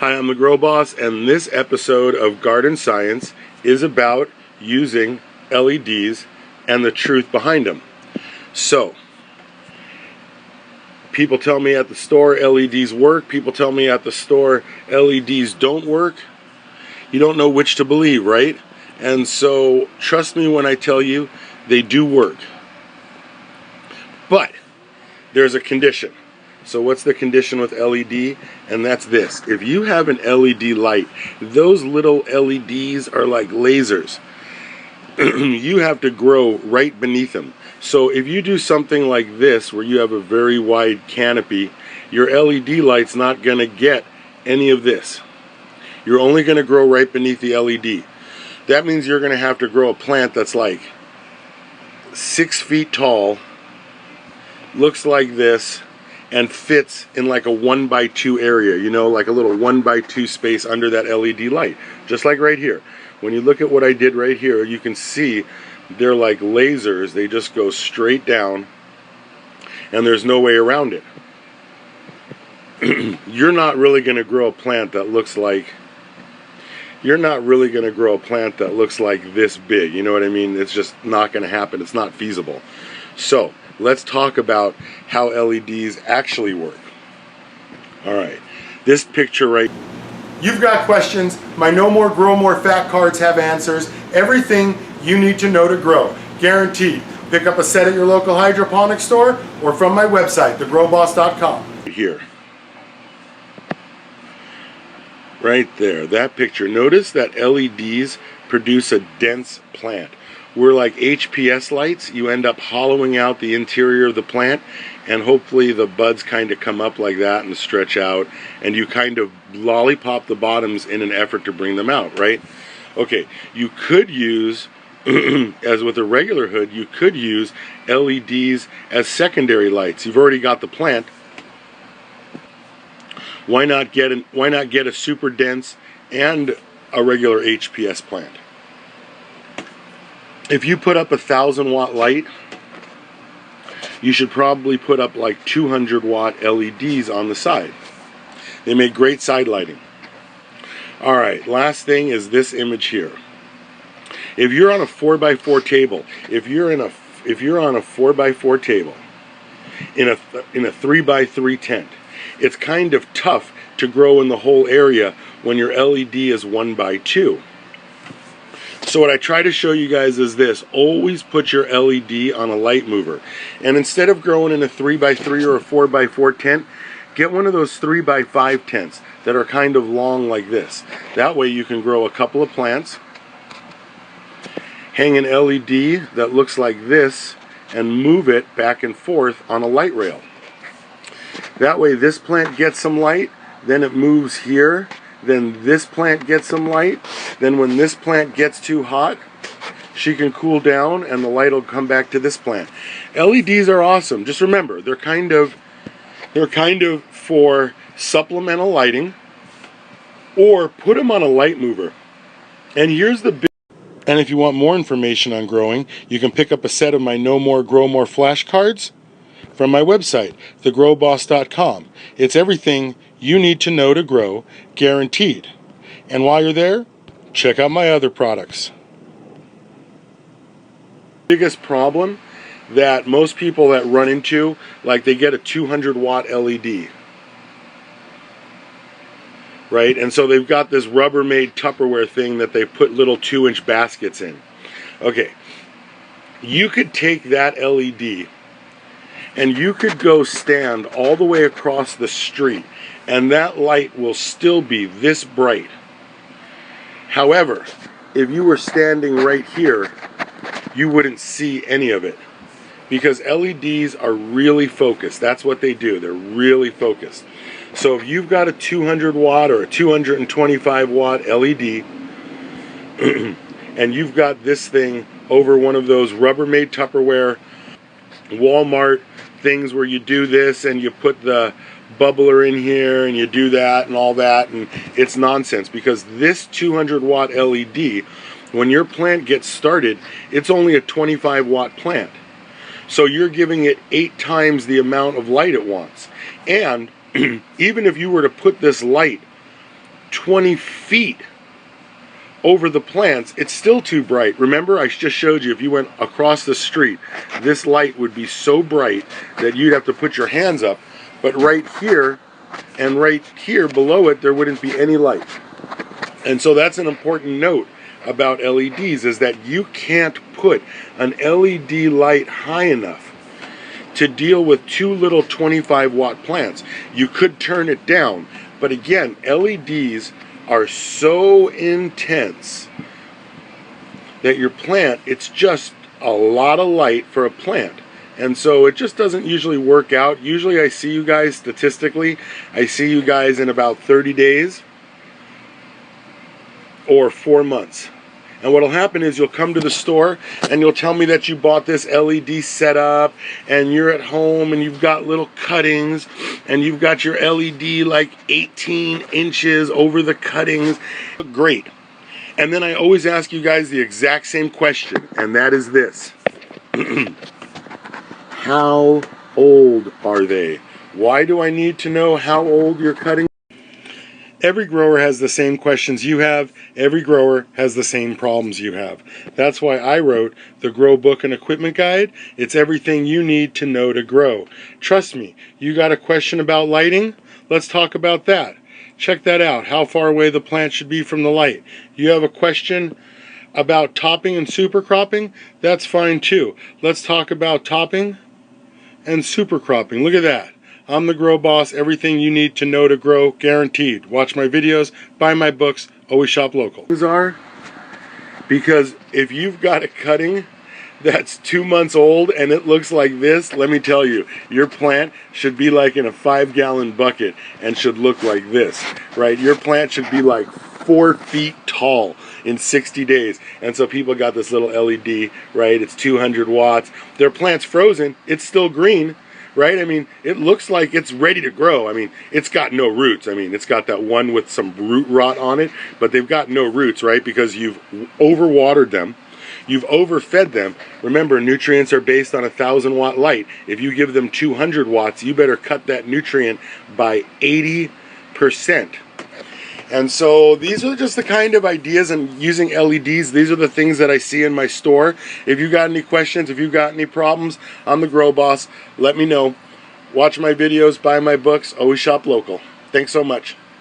Hi, I'm the Grow Boss, and this episode of Garden Science is about using LEDs and the truth behind them. So, people tell me at the store LEDs work. People tell me at the store LEDs don't work. You don't know which to believe, right? And so, trust me when I tell you, they do work. But, there's a condition. So what's the condition with LED? And that's this. If you have an LED light, those little LEDs are like lasers. You have to grow right beneath them. So if you do something like this, where you have a very wide canopy, your LED light's not going to get any of this. You're only going to grow right beneath the LED. That means you're going to have to grow a plant that's like 6 feet tall, looks like this, and fits in like a 1x2 area, you know, like a little 1x2 space under that LED light. Just like right here. When you look at what I did right here, you can see they're like lasers. They just go straight down, and there's no way around it. You're not really going to grow a plant that looks like, this big, you know what I mean? It's just not going to happen. It's not feasible. So, let's talk about how LEDs actually work. Alright, this picture right. You've got questions. My No More Grow More Fat cards have answers. Everything you need to know to grow. Guaranteed. Pick up a set at your local hydroponic store or from my website, thegrowboss.com. Here. Right there, that picture. Notice that LEDs produce a dense plant. We're like HPS lights. You end up hollowing out the interior of the plant, and hopefully the buds kind of come up like that and stretch out, and you kind of lollipop the bottoms in an effort to bring them out, right? Okay, you could use, as with a regular hood, you could use LEDs as secondary lights. You've already got the plant. Why not get a super dense and a regular HPS plant? If you put up a 1,000-watt light, you should probably put up like 200-watt LEDs on the side. They make great side lighting. Alright, last thing is this image here. If you're on a 4x4 table, if you're on a 4x4 table in a 3x3 tent, it's kind of tough to grow in the whole area when your LED is 1x2. So what I try to show you guys is this. Always put your LED on a light mover. And instead of growing in a 3x3 or a 4x4 tent, get one of those 3x5 tents that are kind of long like this. That way you can grow a couple of plants, hang an LED that looks like this, and move it back and forth on a light rail. That way this plant gets some light, then it moves here, then this plant gets some light, then when this plant gets too hot, she can cool down and the light will come back to this plant. LEDs are awesome. Just remember, they're kind of for supplemental lighting, or put them on a light mover. And here's the big. And if you want more information on growing, you can pick up a set of my No More Grow More flashcards from my website, thegrowboss.com. It's everything you need to know to grow, guaranteed. And while you're there, check out my other products. Biggest problem that most people that run into, like they get a 200-watt LED, right? And so they've got this Rubbermaid Tupperware thing that they put little 2-inch baskets in. Okay, you could take that LED and you could go stand all the way across the street, and that light will still be this bright. However, if you were standing right here, you wouldn't see any of it, because LEDs are really focused. That's what they do. They're really focused. So if you've got a 200-watt or a 225-watt LED, and you've got this thing over one of those Rubbermaid Tupperware Walmart things where you do this and you put the bubbler in here and you do that and all that, and it's nonsense, because this 200-watt LED, when your plant gets started, it's only a 25-watt plant. So you're giving it 8 times the amount of light it wants. And even if you were to put this light 20 feet over the plants, it's still too bright. Remember, I just showed you if you went across the street, this light would be so bright that you'd have to put your hands up. But right here and right here below it, there wouldn't be any light. And so that's an important note about LEDs, is that you can't put an LED light high enough to deal with two little 25-watt plants. You could turn it down, but again, LEDs are so intense that your plant, it's just a lot of light for a plant. And so it just doesn't usually work out. Usually I see you guys, statistically, I see you guys in about 30 days or 4 months. And what'll happen is you'll come to the store and you'll tell me that you bought this LED setup and you're at home and you've got little cuttings and you've got your LED like 18 inches over the cuttings. Great. And then I always ask you guys the exact same question, and that is this. How old are they? Why do I need to know how old your cutting? Every grower has the same questions you have. Every grower has the same problems you have. That's why I wrote the Grow Book and Equipment Guide. It's everything you need to know to grow. Trust me, you got a question about lighting? Let's talk about that. Check that out, how far away the plant should be from the light. You have a question about topping and super cropping? That's fine too. Let's talk about topping and super cropping. Look at that. I'm the Grow Boss, everything you need to know to grow, guaranteed. Watch my videos, buy my books, always shop local. Because if you've got a cutting that's 2 months old and it looks like this, let me tell you, your plant should be like in a 5-gallon bucket and should look like this, right? Your plant should be like 4 feet tall in 60 days. And so people got this little LED, right? It's 200 watts. Their plant's frozen, it's still green, right? I mean, it looks like it's ready to grow. I mean, it's got no roots. I mean, it's got that one with some root rot on it, but they've got no roots, right? Because you've overwatered them. You've overfed them. Remember, nutrients are based on 1,000-watt light. If you give them 200 watts, you better cut that nutrient by 80%. And so these are just the kind of ideas, and using LEDs, these are the things that I see in my store. If you got any questions, if you got any problems, I'm the Grow Boss. Let me know. Watch my videos, buy my books, always shop local. Thanks so much.